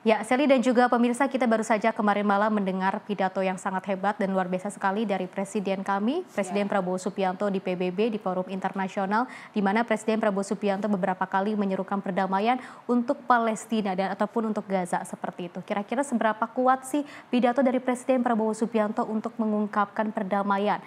Ya, Sally dan juga pemirsa, kita baru saja kemarin malam mendengar pidato yang sangat hebat dan luar biasa sekali dari Presiden kami, Presiden Prabowo Subianto di PBB, di Forum Internasional, di mana Presiden Prabowo Subianto beberapa kali menyerukan perdamaian untuk Palestina dan ataupun untuk Gaza seperti itu. Kira-kira seberapa kuat sih pidato dari Presiden Prabowo Subianto untuk mengungkapkan perdamaian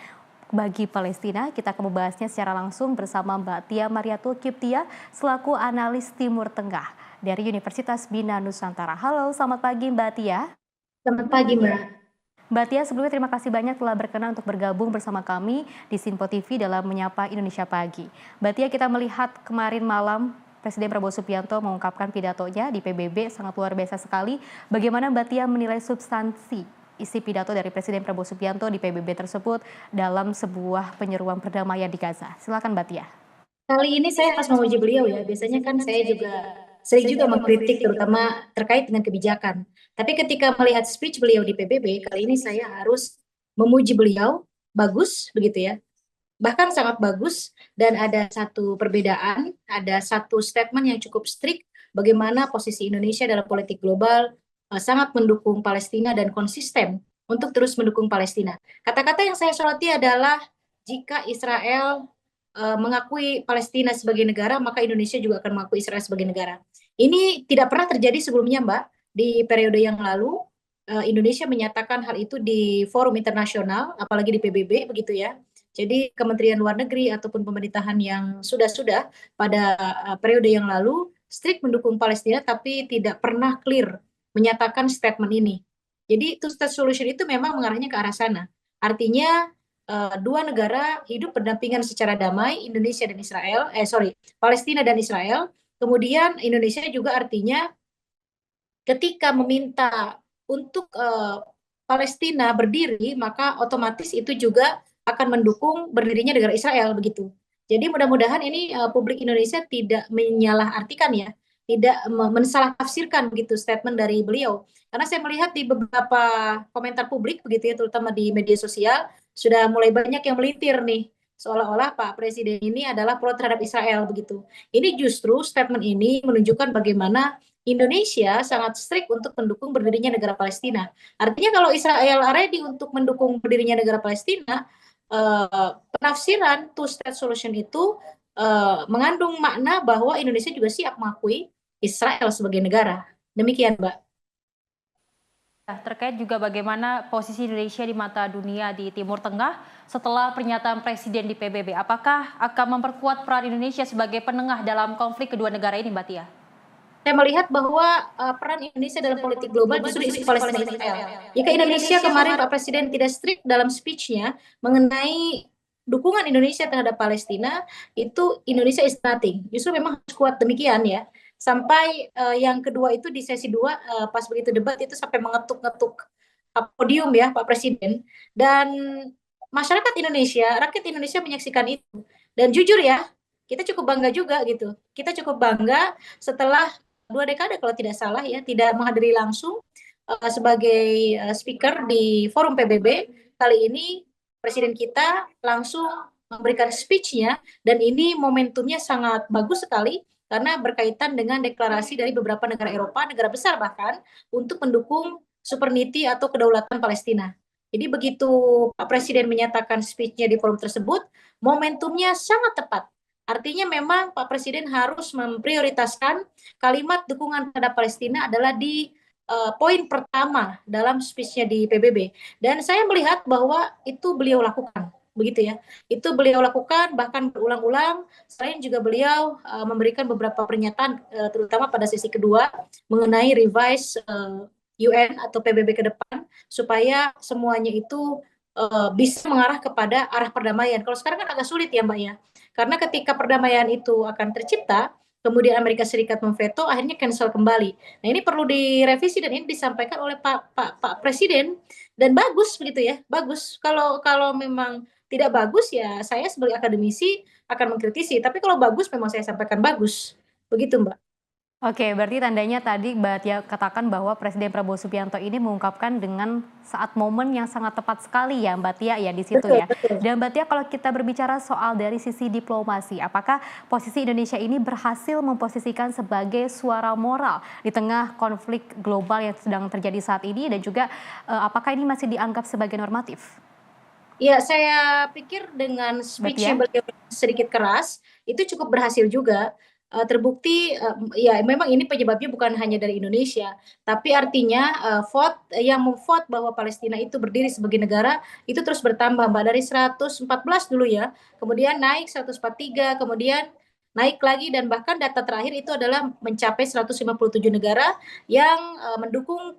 bagi Palestina? Kita akan membahasnya secara langsung bersama Mbak Tia Mariatul Kiptia selaku analis Timur Tengah dari Universitas Bina Nusantara. Halo, selamat pagi Mbak Tia. Selamat pagi, Mbak. Mbak Tia, sebelumnya terima kasih banyak telah berkenan untuk bergabung bersama kami di Sinpo TV dalam Menyapa Indonesia Pagi. Mbak Tia, kita melihat kemarin malam Presiden Prabowo Subianto mengungkapkan pidatonya di PBB sangat luar biasa sekali. Bagaimana Mbak Tia menilai substansi isi pidato dari Presiden Prabowo Subianto di PBB tersebut dalam sebuah penyeruan perdamaian di Gaza? Silakan Mbak Tia. Kali ini saya harus memuji beliau ya. Biasanya kan saya juga sering juga mengkritik terutama terkait dengan kebijakan. Tapi ketika melihat speech beliau di PBB, kali ini saya harus memuji beliau. Bagus begitu ya. Bahkan sangat bagus dan ada satu perbedaan, ada satu statement yang cukup strict bagaimana posisi Indonesia dalam politik global sangat mendukung Palestina dan konsisten untuk terus mendukung Palestina. Kata-kata yang saya soroti adalah jika Israel mengakui Palestina sebagai negara, maka Indonesia juga akan mengakui Israel sebagai negara. Ini tidak pernah terjadi sebelumnya, Mbak. Di periode yang lalu, Indonesia menyatakan hal itu di forum internasional, apalagi di PBB, begitu ya. Jadi Kementerian Luar Negeri ataupun pemerintahan yang sudah-sudah pada periode yang lalu strict mendukung Palestina, tapi tidak pernah clear menyatakan statement ini. Jadi two-state solution itu memang mengarahnya ke arah sana. Artinya dua negara hidup berdampingan secara damai, Indonesia dan Israel, Palestina dan Israel. Kemudian Indonesia juga artinya ketika meminta untuk Palestina berdiri, maka otomatis itu juga akan mendukung berdirinya negara Israel begitu. Jadi mudah-mudahan ini publik Indonesia tidak menyalahartikan ya, tidak mensalah tafsirkan begitu statement dari beliau. Karena saya melihat di beberapa komentar publik begitu ya, terutama di media sosial, sudah mulai banyak yang melintir nih, seolah-olah Pak Presiden ini adalah pro terhadap Israel begitu. Ini justru statement ini menunjukkan bagaimana Indonesia sangat strict untuk mendukung berdirinya negara Palestina. Artinya kalau Israel ready untuk mendukung berdirinya negara Palestina, penafsiran two-state solution itu mengandung makna bahwa Indonesia juga siap mengakui Israel sebagai negara. Demikian, Mbak. Terkait juga bagaimana posisi Indonesia di mata dunia di Timur Tengah setelah pernyataan Presiden di PBB. Apakah akan memperkuat peran Indonesia sebagai penengah dalam konflik kedua negara ini, Mbak Tia? Saya melihat bahwa peran Indonesia dalam politik global justru isu Palestina Israel. Jika Indonesia kemarin Pak Presiden tidak strict dalam speech-nya mengenai dukungan Indonesia terhadap Palestina, itu Indonesia is nothing. Justru memang harus kuat demikian ya. Sampai yang kedua itu di sesi dua, pas begitu debat itu sampai mengetuk-ngetuk podium ya Pak Presiden. Dan masyarakat Indonesia, rakyat Indonesia menyaksikan itu. Dan jujur ya, kita cukup bangga juga gitu. Kita cukup bangga setelah 2 dekade kalau tidak salah ya, tidak menghadiri langsung sebagai speaker di forum PBB. Kali ini Presiden kita langsung memberikan speech-nya dan ini momentumnya sangat bagus sekali karena berkaitan dengan deklarasi dari beberapa negara Eropa, negara besar bahkan, untuk mendukung sovereignty atau kedaulatan Palestina. Jadi begitu Pak Presiden menyatakan speech-nya di forum tersebut, momentumnya sangat tepat. Artinya memang Pak Presiden harus memprioritaskan kalimat dukungan terhadap Palestina adalah di poin pertama dalam speech-nya di PBB. Dan saya melihat bahwa itu beliau lakukan, begitu ya. Itu beliau lakukan bahkan berulang-ulang. Selain juga beliau memberikan beberapa pernyataan, terutama pada sesi kedua mengenai revise UN atau PBB ke depan supaya semuanya itu bisa mengarah kepada arah perdamaian. Kalau sekarang kan agak sulit ya Mbak ya, karena ketika perdamaian itu akan tercipta, kemudian Amerika Serikat memveto, akhirnya cancel kembali. Nah ini perlu direvisi dan ini disampaikan oleh Pak Presiden dan bagus begitu ya, bagus. Kalau kalau memang tidak bagus ya saya sebagai akademisi akan mengkritisi, tapi kalau bagus memang saya sampaikan bagus, begitu Mbak. Oke, berarti tandanya tadi Mbak Tia katakan bahwa Presiden Prabowo Subianto ini mengungkapkan dengan saat momen yang sangat tepat sekali ya Mbak Tia ya di situ Betul, ya. betul. Dan Mbak Tia kalau kita berbicara soal dari sisi diplomasi, apakah posisi Indonesia ini berhasil memposisikan sebagai suara moral di tengah konflik global yang sedang terjadi saat ini dan juga apakah ini masih dianggap sebagai normatif? Ya, saya pikir dengan Mbak speech Tia? yang beliau sedikit keras, itu cukup berhasil juga. Terbukti, ya memang ini penyebabnya bukan hanya dari Indonesia, tapi artinya yang memvote bahwa Palestina itu berdiri sebagai negara itu terus bertambah, Mbak, dari 114 dulu ya, kemudian naik 143, kemudian naik lagi dan bahkan data terakhir itu adalah mencapai 157 negara yang mendukung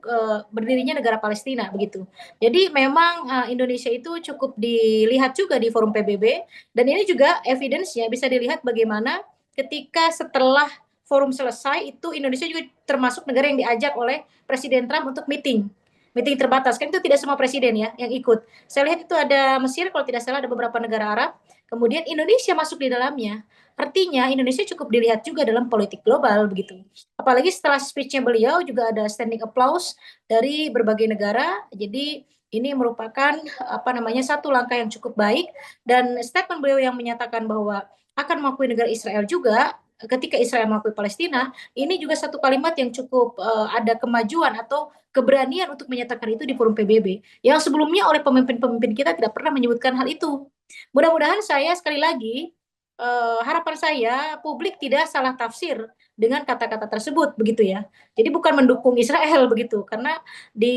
berdirinya negara Palestina begitu. Jadi memang Indonesia itu cukup dilihat juga di forum PBB dan ini juga evidence-nya bisa dilihat bagaimana ketika setelah forum selesai itu Indonesia juga termasuk negara yang diajak oleh Presiden Trump untuk meeting terbatas kan itu tidak semua presiden ya yang ikut. Saya lihat itu ada Mesir kalau tidak salah ada beberapa negara Arab, kemudian Indonesia masuk di dalamnya. Artinya Indonesia cukup dilihat juga dalam politik global begitu. Apalagi setelah speech-nya beliau juga ada standing applause dari berbagai negara. Jadi ini merupakan apa namanya satu langkah yang cukup baik dan statement beliau yang menyatakan bahwa akan mengakui negara Israel juga ketika Israel mengakui Palestina, ini juga satu kalimat yang cukup ada kemajuan atau keberanian untuk menyatakan itu di forum PBB yang sebelumnya oleh pemimpin-pemimpin kita tidak pernah menyebutkan hal itu. Mudah-mudahan saya sekali lagi harapan saya publik tidak salah tafsir dengan kata-kata tersebut begitu ya. Jadi bukan mendukung Israel begitu karena di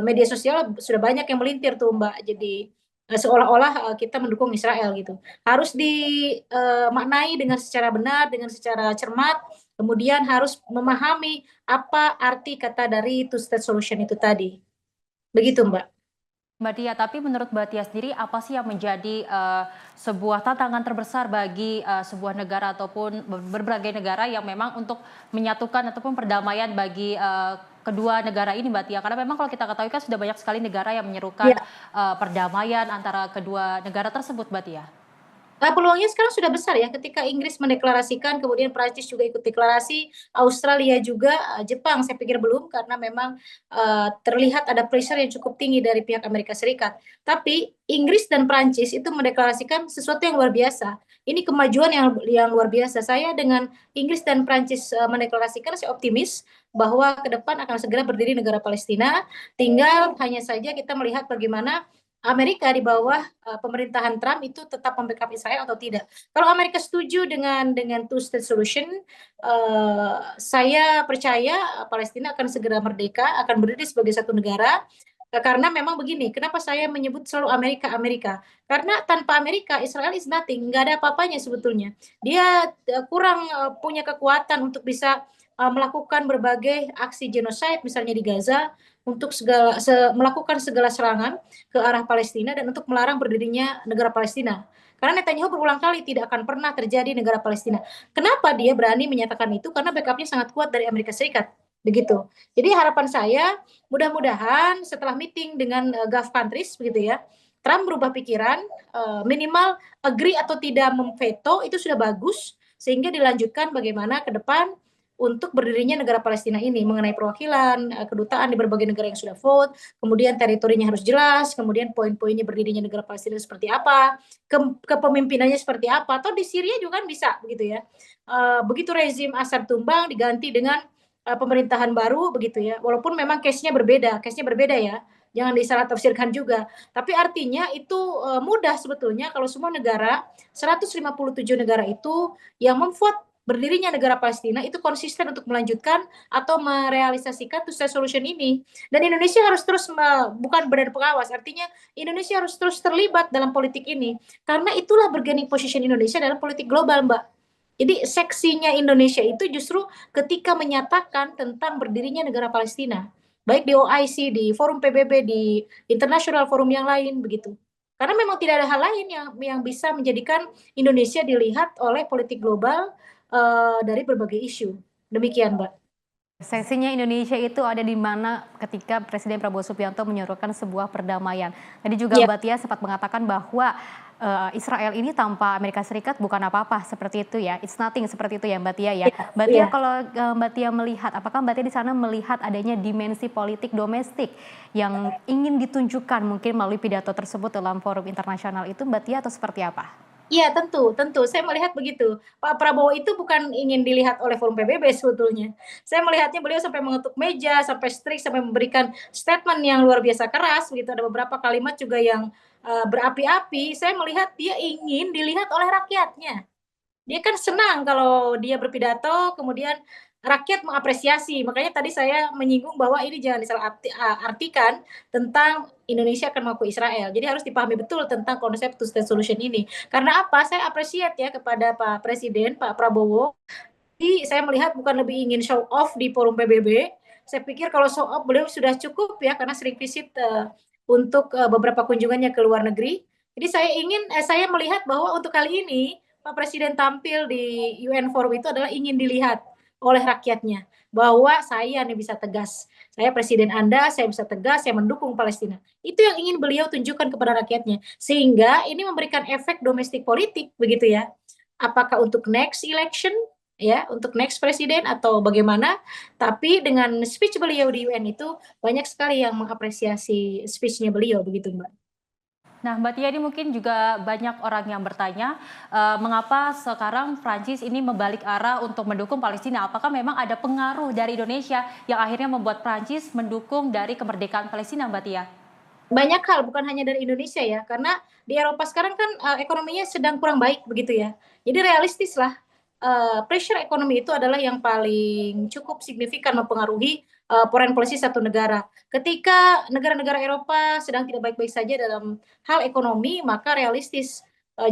media sosial sudah banyak yang melintir tuh Mbak. Jadi seolah-olah kita mendukung Israel gitu. Harus dimaknai dengan secara benar, dengan secara cermat, kemudian harus memahami apa arti kata dari two state solution itu tadi. Begitu Mbak. Mbak Tia, tapi menurut Mbak Tia sendiri apa sih yang menjadi sebuah tantangan terbesar bagi sebuah negara ataupun berbagai negara yang memang untuk menyatukan ataupun perdamaian bagi kedua negara ini Mbak Tia? Karena memang kalau kita ketahui kan sudah banyak sekali negara yang menyerukan Ya. perdamaian antara kedua negara tersebut Mbak Tia. Peluangnya sekarang sudah besar ya ketika Inggris mendeklarasikan, kemudian Prancis juga ikut deklarasi, Australia juga, Jepang saya pikir belum karena memang terlihat ada pressure yang cukup tinggi dari pihak Amerika Serikat. Tapi Inggris dan Prancis itu mendeklarasikan sesuatu yang luar biasa. Ini kemajuan yang luar biasa. Saya dengan Inggris dan Prancis mendeklarasikan, saya optimis bahwa ke depan akan segera berdiri negara Palestina. Tinggal hanya saja kita melihat bagaimana Amerika di bawah pemerintahan Trump itu tetap membackup Israel atau tidak. Kalau Amerika setuju dengan two state solution, saya percaya Palestina akan segera merdeka, akan berdiri sebagai satu negara. Karena memang begini, kenapa saya menyebut selalu Amerika Amerika? Karena tanpa Amerika Israel is nothing, nggak ada apa-apanya sebetulnya. Dia kurang punya kekuatan untuk bisa melakukan berbagai aksi genocide misalnya di Gaza untuk melakukan segala serangan ke arah Palestina dan untuk melarang berdirinya negara Palestina. Karena Netanyahu berulang kali tidak akan pernah terjadi negara Palestina. Kenapa dia berani menyatakan itu? Karena backupnya sangat kuat dari Amerika Serikat. Begitu. Jadi harapan saya mudah-mudahan setelah meeting dengan Gulf countries begitu ya, Trump berubah pikiran, minimal agree atau tidak memveto itu sudah bagus sehingga dilanjutkan bagaimana ke depan untuk berdirinya negara Palestina ini mengenai perwakilan kedutaan di berbagai negara yang sudah vote, kemudian teritorinya harus jelas, kemudian poin-poinnya berdirinya negara Palestina seperti apa, kepemimpinannya seperti apa, atau di Syria juga kan bisa begitu ya. Begitu rezim Assad tumbang diganti dengan pemerintahan baru begitu ya. Walaupun memang case-nya berbeda ya. Jangan disalah tafsirkan juga. Tapi artinya itu mudah sebetulnya kalau semua negara 157 negara itu yang memvote berdirinya negara Palestina itu konsisten untuk melanjutkan atau merealisasikan two state solution ini. Dan Indonesia harus terus bukan badan pengawas, artinya Indonesia harus terus terlibat dalam politik ini karena itulah bargaining position Indonesia dalam politik global, Mbak. Jadi seksinya Indonesia itu justru ketika menyatakan tentang berdirinya negara Palestina, baik di OIC, di forum PBB, di international forum yang lain begitu. Karena memang tidak ada hal lain yang bisa menjadikan Indonesia dilihat oleh politik global dari berbagai isu. Demikian, Mbak. Seksinya Indonesia itu ada di mana ketika Presiden Prabowo Subianto menyuruhkan sebuah perdamaian. Tadi juga Iya, Mbak Tia sempat mengatakan bahwa Israel ini tanpa Amerika Serikat bukan apa-apa seperti itu ya. It's nothing seperti itu ya Mbak Tia ya. iya, Mbak iya. Tia kalau Mbak Tia melihat, apakah Mbak Tia di sana melihat adanya dimensi politik domestik yang ingin ditunjukkan mungkin melalui pidato tersebut dalam forum internasional itu Mbak Tia atau seperti apa? Iya, tentu, tentu. Saya melihat begitu. Pak Prabowo itu bukan ingin dilihat oleh forum PBB sebetulnya. Saya melihatnya beliau sampai mengetuk meja, sampai strict, sampai memberikan statement yang luar biasa keras. Begitu ada beberapa kalimat juga yang berapi-api. Saya melihat dia ingin dilihat oleh rakyatnya. Dia kan senang kalau dia berpidato, kemudian rakyat mengapresiasi. Makanya tadi saya menyinggung bahwa ini jangan disalah artikan tentang Indonesia akan mengakui Israel. Jadi harus dipahami betul tentang konsep two state solution ini. Karena apa? Saya apresiat ya kepada Pak Presiden, Pak Prabowo. Jadi saya melihat bukan lebih ingin show off di forum PBB. Saya pikir kalau show off beliau sudah cukup ya karena sering visit untuk beberapa kunjungannya ke luar negeri. Jadi saya melihat bahwa untuk kali ini Pak Presiden tampil di UN Forum itu adalah ingin dilihat oleh rakyatnya bahwa saya nih bisa tegas. Saya presiden Anda, saya bisa tegas, saya mendukung Palestina. Itu yang ingin beliau tunjukkan kepada rakyatnya. Sehingga ini memberikan efek domestik politik begitu ya. Apakah untuk next election ya, untuk next presiden atau bagaimana? Tapi dengan speech beliau di UN itu banyak sekali yang mengapresiasi speech-nya beliau begitu, Mbak. Nah, Mbak Tia, ini mungkin juga banyak orang yang bertanya, mengapa sekarang Prancis ini membalik arah untuk mendukung Palestina? Apakah memang ada pengaruh dari Indonesia yang akhirnya membuat Prancis mendukung dari kemerdekaan Palestina, Mbak Tia? Banyak hal bukan hanya dari Indonesia ya, karena di Eropa sekarang kan ekonominya sedang kurang baik begitu ya. Jadi realistis lah, pressure ekonomi itu adalah yang paling cukup signifikan mempengaruhi foreign policy satu negara. Ketika negara-negara Eropa sedang tidak baik-baik saja dalam hal ekonomi, maka realistis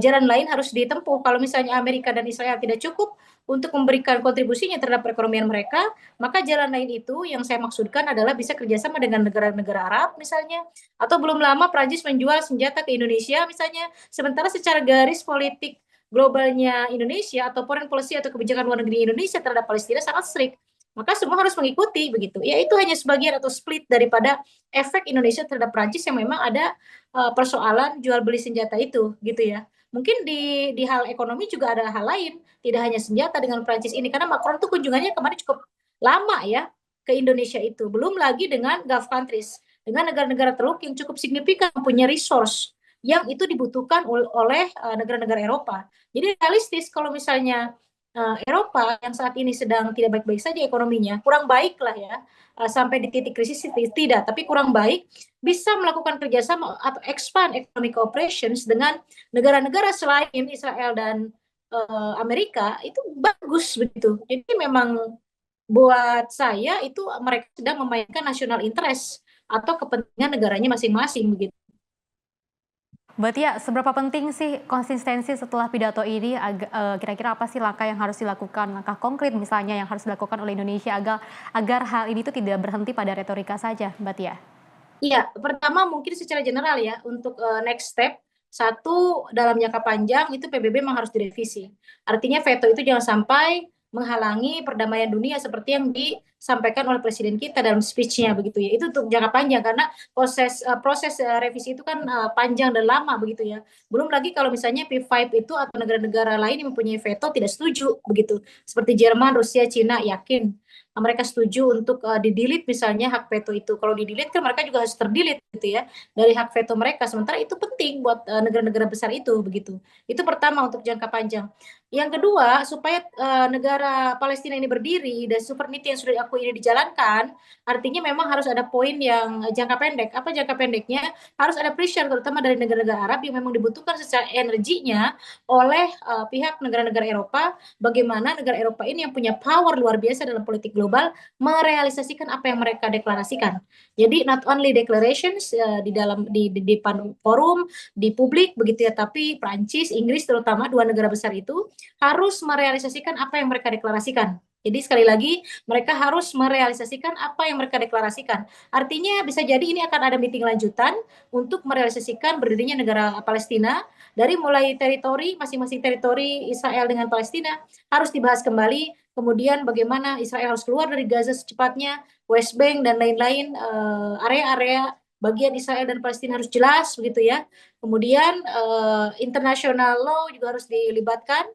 jalan lain harus ditempuh. Kalau misalnya Amerika dan Israel tidak cukup untuk memberikan kontribusinya terhadap perekonomian mereka, maka jalan lain itu yang saya maksudkan adalah bisa kerjasama dengan negara-negara Arab misalnya, atau belum lama Prancis menjual senjata ke Indonesia misalnya, sementara secara garis politik globalnya Indonesia atau foreign policy atau kebijakan luar negeri Indonesia terhadap Palestina sangat strict. Maka semua harus mengikuti begitu. Ya itu hanya sebagian atau split daripada efek Indonesia terhadap Prancis yang memang ada persoalan jual beli senjata itu gitu ya. Mungkin di hal ekonomi juga ada hal lain, tidak hanya senjata dengan Prancis ini karena Macron tuh kunjungannya kemarin cukup lama ya ke Indonesia itu. Belum lagi dengan Gulf countries, dengan negara-negara Teluk yang cukup signifikan punya resource yang itu dibutuhkan oleh negara-negara Eropa. Jadi realistis kalau misalnya Eropa yang saat ini sedang tidak baik-baik saja ekonominya, kurang baik lah ya, sampai di titik krisis tidak, tapi kurang baik, bisa melakukan kerjasama atau expand economic operations dengan negara-negara selain Israel dan Amerika, itu bagus begitu. Jadi memang buat saya itu mereka sedang memainkan national interest atau kepentingan negaranya masing-masing begitu. Mbak Tia, seberapa penting sih konsistensi setelah pidato ini? Kira-kira apa sih langkah yang harus dilakukan, langkah konkret misalnya yang harus dilakukan oleh Indonesia agar hal ini tuh tidak berhenti pada retorika saja, Mbak Tia? Iya, pertama mungkin secara general ya untuk next step satu dalam jangka panjang itu PBB memang harus direvisi. Artinya veto itu jangan sampai menghalangi perdamaian dunia seperti yang disampaikan oleh presiden kita dalam speech-nya begitu ya. Itu untuk jangka panjang karena proses revisi itu kan panjang dan lama begitu ya. Belum lagi kalau misalnya P5 itu atau negara-negara lain yang mempunyai veto tidak setuju begitu. Seperti Jerman, Rusia, Cina yakin mereka setuju untuk di-delete misalnya hak veto itu. Kalau di-delete kan mereka juga harus ter-delete gitu ya dari hak veto mereka. Sementara itu penting buat negara-negara besar itu begitu. Itu pertama untuk jangka panjang. Yang kedua, supaya negara Palestina ini berdiri dan sovereignty yang sudah diakui ini dijalankan, artinya memang harus ada poin yang jangka pendek. Apa jangka pendeknya? Harus ada pressure terutama dari negara-negara Arab yang memang dibutuhkan secara energinya oleh pihak negara-negara Eropa. Bagaimana negara Eropa ini yang punya power luar biasa dalam politik global merealisasikan apa yang mereka deklarasikan. Jadi not only declarations di dalam di depan forum, di publik begitu ya, tapi Prancis, Inggris terutama dua negara besar itu harus merealisasikan apa yang mereka deklarasikan. Jadi sekali lagi mereka harus merealisasikan apa yang mereka deklarasikan. Artinya bisa jadi ini akan ada meeting lanjutan untuk merealisasikan berdirinya negara Palestina dari mulai teritori masing-masing teritori Israel dengan Palestina harus dibahas kembali. Kemudian bagaimana Israel harus keluar dari Gaza secepatnya, West Bank dan lain-lain area-area bagian Israel dan Palestina harus jelas begitu ya. Kemudian international law juga harus dilibatkan.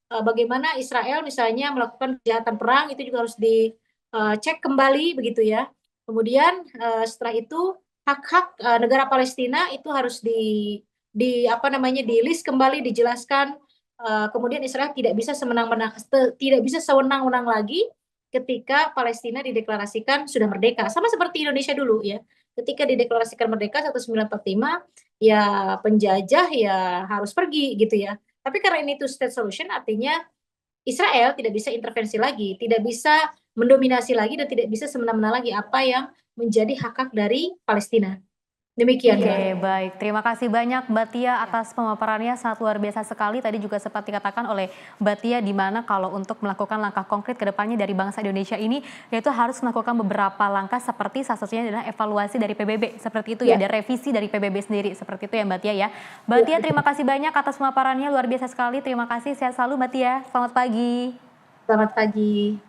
Bagaimana Israel misalnya melakukan kejahatan perang itu juga harus dicek kembali begitu ya. Kemudian setelah itu hak-hak negara Palestina itu harus di apa namanya di list kembali dijelaskan. Kemudian Israel tidak bisa semenang-menang tidak bisa sewenang-wenang lagi ketika Palestina dideklarasikan sudah merdeka, sama seperti Indonesia dulu ya. Ketika dideklarasikan merdeka 1945 ya penjajah ya harus pergi gitu ya. Tapi karena ini two state solution artinya Israel tidak bisa intervensi lagi, tidak bisa mendominasi lagi dan tidak bisa semena-mena lagi apa yang menjadi hak-hak dari Palestina. Demikian, Mbak. Oke, baik. Terima kasih banyak Mbak Tia atas pemaparannya, sangat luar biasa sekali. Tadi juga sempat dikatakan oleh Mbak Tia di mana kalau untuk melakukan langkah konkret ke depannya dari bangsa Indonesia ini, yaitu harus melakukan beberapa langkah seperti salah satunya adalah evaluasi dari PBB. Seperti itu ya, ada revisi dari PBB sendiri. Seperti itu ya Mbak Tia ya. Mbak Tia, terima kasih banyak atas pemaparannya, luar biasa sekali. Terima kasih, sehat selalu Mbak Tia. Selamat pagi. Selamat pagi.